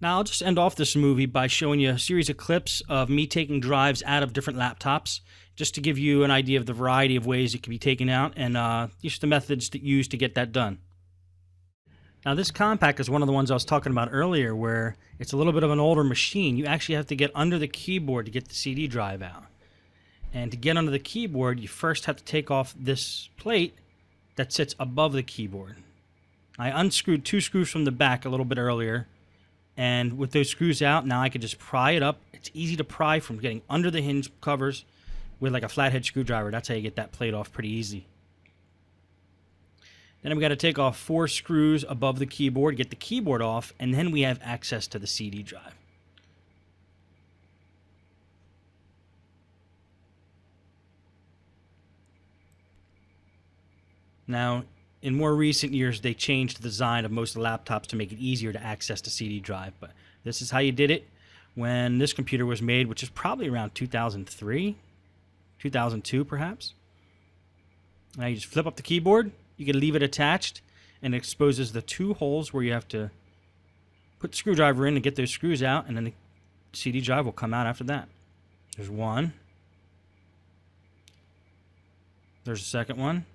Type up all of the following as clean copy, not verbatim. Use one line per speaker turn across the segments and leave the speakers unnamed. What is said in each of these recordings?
Now, I'll just end off this movie by showing you a series of clips of me taking drives out of different laptops, just to give you an idea of the variety of ways it can be taken out and just the methods that you use to get that done. Now, this compact is one of the ones I was talking about earlier, where it's a little bit of an older machine. You actually have to get under the keyboard to get the CD drive out. And to get under the keyboard, you first have to take off this plate that sits above the keyboard. I unscrewed 2 screws from the back a little bit earlier, and with those screws out, now I can just pry it up. It's easy to pry from getting under the hinge covers with like a flathead screwdriver. That's how you get that plate off pretty easy. Then we got to take off 4 screws above the keyboard, get the keyboard off, and then we have access to the CD drive. Now, in more recent years, they changed the design of most of the laptops to make it easier to access the CD drive, but this is how you did it when this computer was made, which is probably around 2003, 2002 perhaps. Now you just flip up the keyboard, you can leave it attached, and it exposes the 2 holes where you have to put the screwdriver in and get those screws out, and then the CD drive will come out after that. There's one. There's a second one.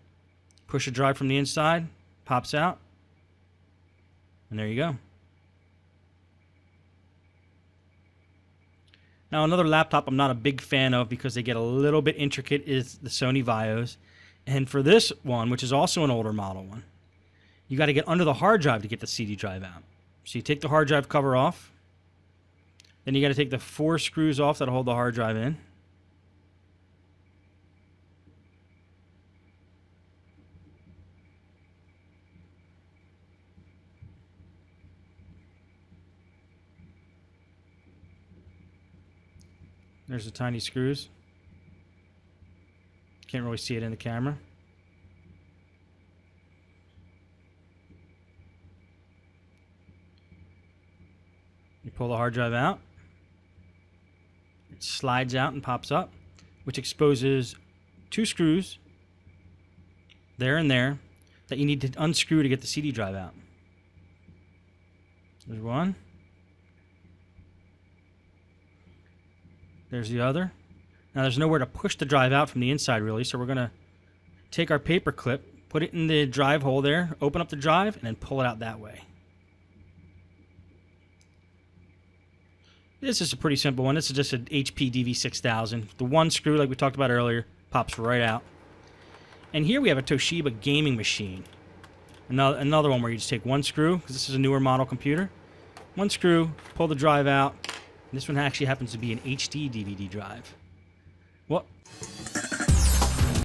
Push a drive from the inside, pops out, and there you go. Now, another laptop I'm not a big fan of because they get a little bit intricate is the Sony Vios. And for this one, which is also an older model one, you got to get under the hard drive to get the CD drive out. So you take the hard drive cover off, then you got to take the 4 screws off that hold the hard drive in. There's the tiny screws. Can't really see it in the camera. You pull the hard drive out. It slides out and pops up, which exposes 2 screws there and there that you need to unscrew to get the CD drive out. There's one. There's the other. Now there's nowhere to push the drive out from the inside really, so we're going to take our paper clip, put it in the drive hole there, open up the drive, and then pull it out that way. This is a pretty simple one. This is just an HP DV6000. The 1 screw, like we talked about earlier, pops right out. And here we have a Toshiba gaming machine. Another one where you just take 1 screw, because this is a newer model computer. 1 screw, pull the drive out. This one actually happens to be an HD DVD drive. Well,